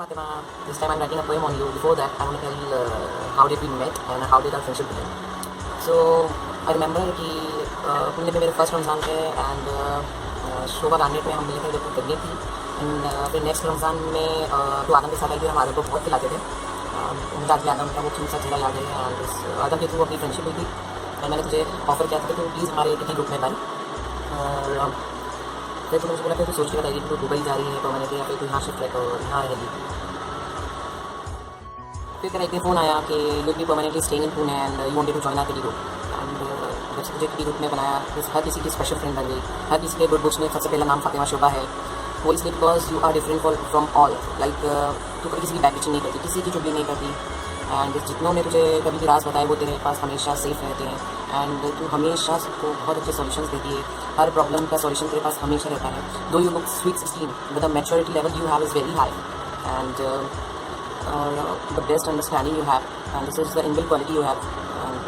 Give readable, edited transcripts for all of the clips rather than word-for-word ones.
Fatima, this time I'm writing a poem on you. Before that, I want to tell how did we met and how did our friendship begin. So I remember कि पुणे में मेरे first Ramzan थे and Shobha garnet में हम मिले थे जब वो प्रेगनेंट थी एंड फिर नेक्स्ट रमज़ान में तो आदम के साथ आई थी, हम आदम को बहुत खिलाते थे। मुझे आज भी आदम का वो क्यूट सा चेहरा याद है एंड उस आदम के थ्रू अपनी फ्रेंडशिप हुई थी एंड मैंने तुझे ऑफर किया था कि तू प्लीज़ हमारे एक ही ग्रुप में बन। और फिर तुमने मुझे बोला कि तू सोच के बताइए कि तू दुबई जा रही है परमानेंटली या फिर तू यहाँ शिफ्ट रहकर और यहाँ रहेगी। फिर तेरा एक दिन फ़ोन आया कि you be permanently staying in Pune and you wanted to join our kiddie group and जब से मुझे किडी ग्रुप में बनाया हर किसी की स्पेशल फ्रेंड बन गई। हर किसी के गुड बुक्स में सबसे पहला नाम फातिमा शोभा है। वो इसलिए because you are different from all, like तू कभी किसी की बैक बिचिंग नहीं करती, किसी की चुगली नहीं करती एंड जितनों ने तुझे कभी भी राज बताए वो तेरे पास हमेशा सेफ रहते हैं एंड तू हमेशा सबको बहुत अच्छे सॉल्यूशंस देती है। हर प्रॉब्लम का सॉल्यूशन तेरे पास हमेशा रहता है। दो you look sweet 16 but the maturity level you have is very high and the best understanding you have and this is the inbuilt quality you have and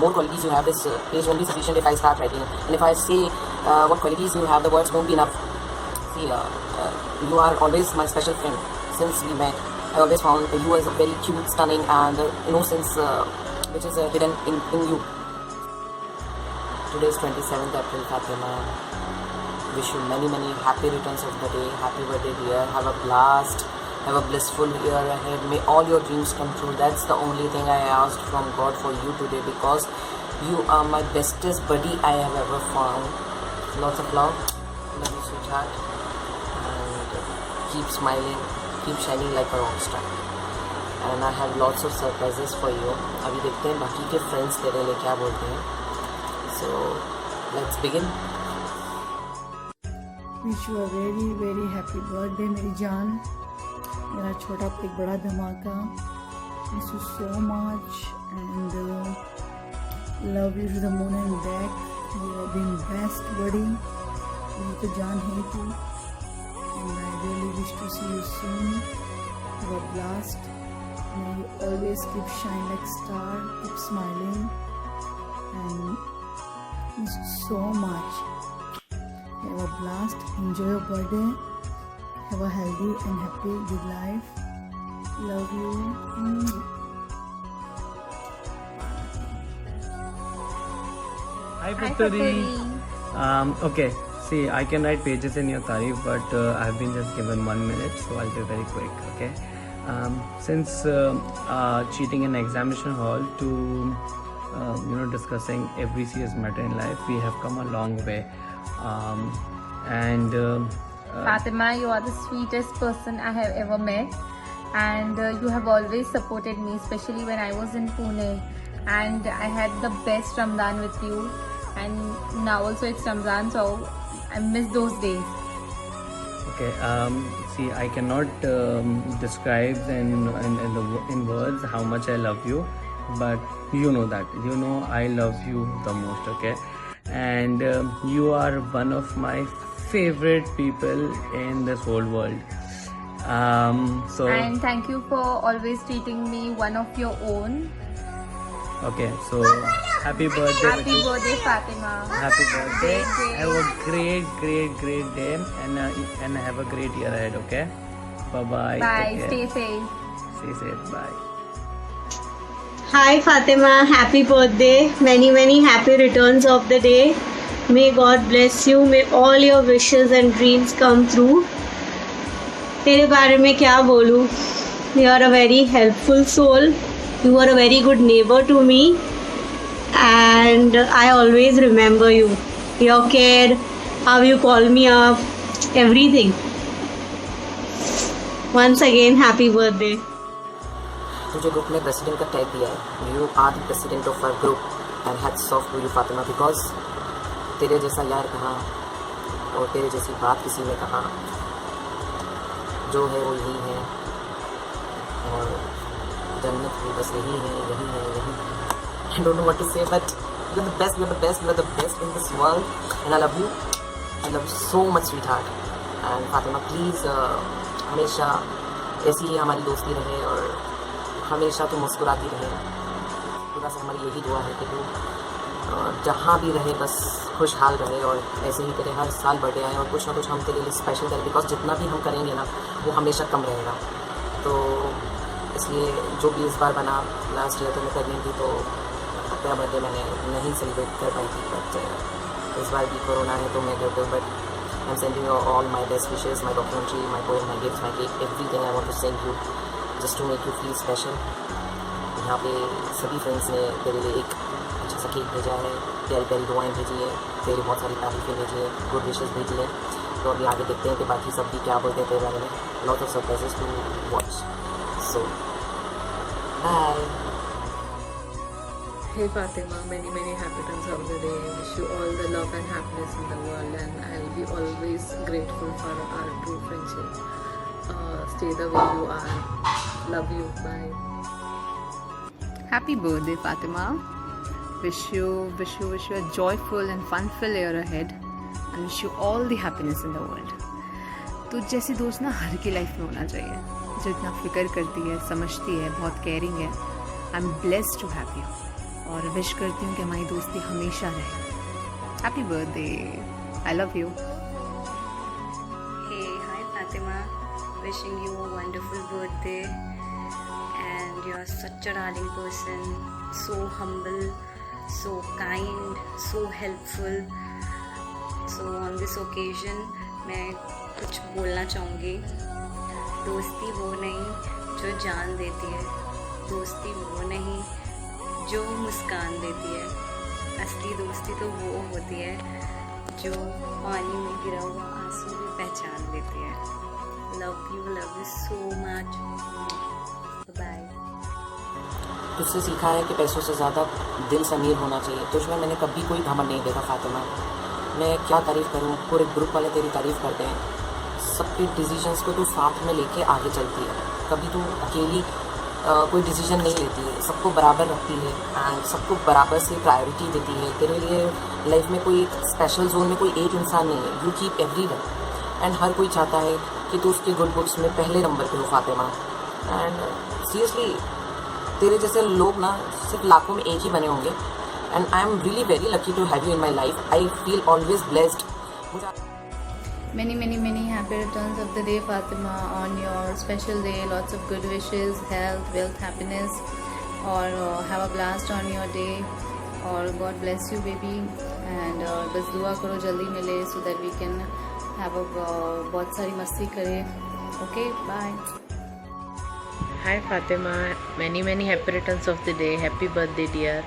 more qualities you have is page won't be sufficient if I start writing and if I say what qualities you have the words won't be enough. See, you are always my special friend since we met. I always found you as a very cute, stunning and innocence which is hidden in you. Today is 27th April, Fatima. Wish you many happy returns of the day. Happy birthday dear, have a blast. Have a blissful year ahead. May all your dreams come true. That's the only thing I asked from God for you today because you are my bestest buddy I have ever found. Lots of love. Love you, sweetheart. And keep smiling. Keep shining like a rock star. And I have lots of surprises for you. अभी देखते हैं बाकी के friends तेरे लिए क्या बोलते हैं. So let's begin. Wish you a very happy birthday मेरी जान, मेरा छोटा एक बड़ा धमाका। Miss you so much and love you to the moon and back. You have been best buddy, ये तो जान है तू and I really wish to see you soon. Have a blast, may you always keep shine like star, keep smiling and miss you so much. Have a blast, enjoy your birthday, have a healthy and happy good life. Love you. Hi Puttari. Okay, see, I can write pages in your tarif, but I have been just given 1 minute, so I'll be very quick. Okay. Since cheating in examination hall to discussing every serious matter in life, we have come a long way, and. Fatima, you are the sweetest person I have ever met and you have always supported me, especially when I was in Pune and I had the best Ramadan with you and now also it's Ramadan, so I miss those days. Okay, see, I cannot describe in words how much I love you, but you know that, I love you the most, okay? And you are one of my favorite people in this whole world. So and thank you for always treating me one of your own. Okay, so happy birthday. Happy birthday, Fatima. Happy birthday. Great day. Have a great day and have a great year ahead, okay? Bye. Bye. Stay safe. Stay safe. Bye. Hi Fatima, happy birthday. Many happy returns of the day. May God bless you. May all your wishes and dreams come true. तेरे बारे में क्या बोलूँ? You are a very helpful soul. You are a very good neighbor to me. And I always remember you. Your care, how you call me up, everything. Once again, happy birthday. तुझे group में president का tag दिया है। You are the president of our group and hats off to you Fatima because तेरे जैसा यार कहाँ और तेरे जैसी बात किसी ने कहा, जो है वो यही है और जन्नत भी बस यही है। I don't know what to say but you're the best in this world and I love you so much sweetheart and Fatima please हमेशा ऐसी ही हमारी दोस्ती रहे और हमेशा तू मुस्कुराती रहे। खुदा से हमारी यही दुआ है कि तू जहाँ भी रहे बस खुशहाल रहे और ऐसे ही तेरे हर साल बर्थडे आए और कुछ ना कुछ हम तेरे लिए स्पेशल करें बिकॉज जितना भी हम करेंगे ना वो हमेशा कम रहेगा। तो इसलिए जो भी इस बार बना, लास्ट ईयर तो मैं प्रेगनेंट थी तो अपना बर्थडे मैंने नहीं सेलिब्रेट कर पाई थी, बट इस बार भी कोरोना है तो मैं करती हूँ. But I am sending you all my best wishes, my documentary, my poem, my gift, my cake, everything I want to send you just to make you feel special. यहाँ पे सभी फ्रेंड्स ने तेरे लिए एक अच्छा सा केक भेजा है, प्यारी प्यारी दुआएं भेजी है, तेरी बहुत सारी तारीफें भेजी है, गुड विशेज़ भेजी है. तो अभी आगे देखते हैं कि बाकी सब भी क्या बोलते हैं तेरे बारे में. Lot of surprises to watch. So bye. Hey Fatima, many happy returns of the day. Wish you all the love and happiness in the world, and I'll be always grateful for our true friendship. Stay the way you are. Love you. Bye. Happy birthday, Fatima. Wish you a joyful and fun-filled year ahead, and wish you all the happiness in the world. तो जैसी दोस्त ना हर की life में होना चाहिए, जो इतना फिक्र करती है, समझती है, बहुत केयरिंग है. I am blessed to have you और विश करती हूँ कि हमारी दोस्ती हमेशा रहे. Happy birthday, I love you. Hey, hi Fatima, wishing you a wonderful birthday, and you are such a darling person, so humble, so kind, so helpful. So on this occasion मैं कुछ बोलना चाहूँगी. दोस्ती वो नहीं जो जान देती है, दोस्ती वो नहीं जो मुस्कान देती है, असली दोस्ती तो वो होती है जो पानी में गिरा हुआ आंसू भी पहचान लेती है. Love you so much. Bye. तुझसे सीखा है कि पैसों से ज़्यादा दिल से अमीर होना चाहिए. तुझमें मैंने कभी कोई घमंड नहीं देखा फातिमा. मैं क्या तारीफ़ करूँ, पूरे ग्रुप वाले तेरी तारीफ़ करते हैं. सबके डिसीजंस को तू साथ में लेके आगे चलती है. कभी तू अकेली कोई डिसीजन नहीं लेती है, सबको बराबर रखती है एंड सबको बराबर से प्रायोरिटी देती है. तेरे लिए लाइफ में कोई एक स्पेशल जोन में कोई एक इंसान नहीं है. यू कीप एवरीवन एंड हर कोई चाहता है कि तू उसके गुड बुक्स में पहले नंबर पे हो फातिमा. एंड सीरियसली तेरे जैसे लोग ना सिर्फ लाखों में एक ही बने होंगे. And I am really very lucky to have you in my life. I feel always blessed. Many happy returns of the day, Fatima, on your special day. Lots of good wishes, health, wealth, happiness, or have a blast on your day. Or God bless you, baby. And बस दुआ करो जल्दी मिले so that we can have a बहुत सारी मस्ती करें. Okay, bye. Hi Fatima, many happy returns of the day. Happy birthday dear.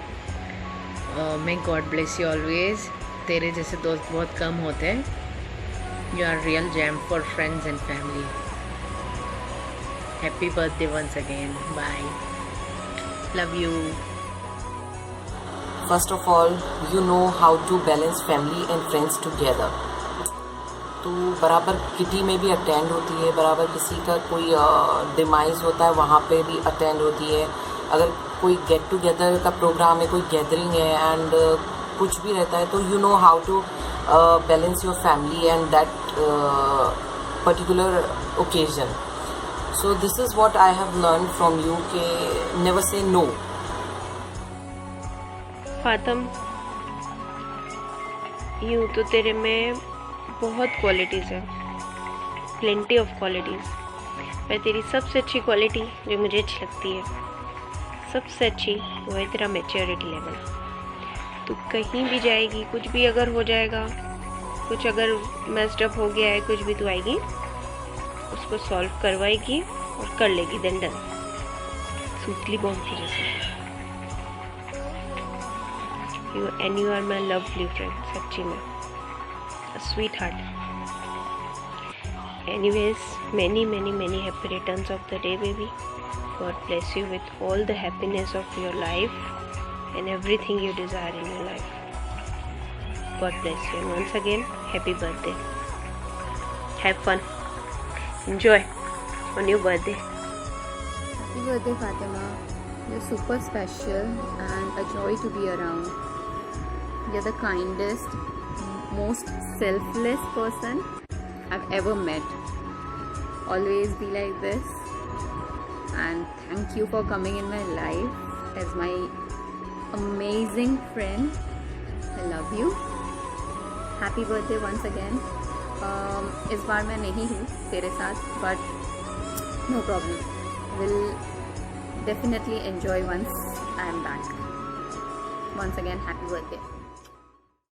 May God bless you always. तेरे जैसे दोस्त बहुत कम होते हैं. You are real gem for friends and family. Happy birthday once again. Bye. Love you. First of all, you know how to balance family and friends together. तो बराबर kitty में भी अटेंड होती है, बराबर किसी का कोई डिमाइज होता है वहाँ पे भी अटेंड होती है. अगर कोई गेट टुगेदर का प्रोग्राम है, कोई गैदरिंग है एंड कुछ भी रहता है, तो you know how to balance your family and that particular occasion. So this is what I have learned from you कि never say no. फातम, यूँ तो तेरे में बहुत क्वालिटीज़ हैं, प्लेंटी ऑफ क्वालिटीज़. पर तेरी सबसे अच्छी क्वालिटी जो मुझे अच्छी लगती है, सबसे अच्छी, वो है तेरा मैच्योरिटी लेवल. तू कहीं भी जाएगी, कुछ भी अगर हो जाएगा, कुछ अगर मेस्ड अप हो गया है, कुछ भी, तू आएगी, उसको सॉल्व करवाएगी और कर लेगी. Then done. सूतली बॉम्ब की जैसे. You are my lovely friend. सच्ची में sweetheart. Anyways, many happy returns of the day, baby. God bless you with all the happiness of your life and everything you desire in your life. God bless you, and once again, happy birthday. Have fun. Enjoy on your birthday. Happy birthday, Fatima. You're super special and a joy to be around. You're the kindest, most selfless person I've ever met. Always be like this, and thank you for coming in my life as my amazing friend. I love you. Happy birthday once again. इस बार मैं नहीं हूँ तेरे साथ, but no problem. will definitely enjoy once I am back. Once again, happy birthday.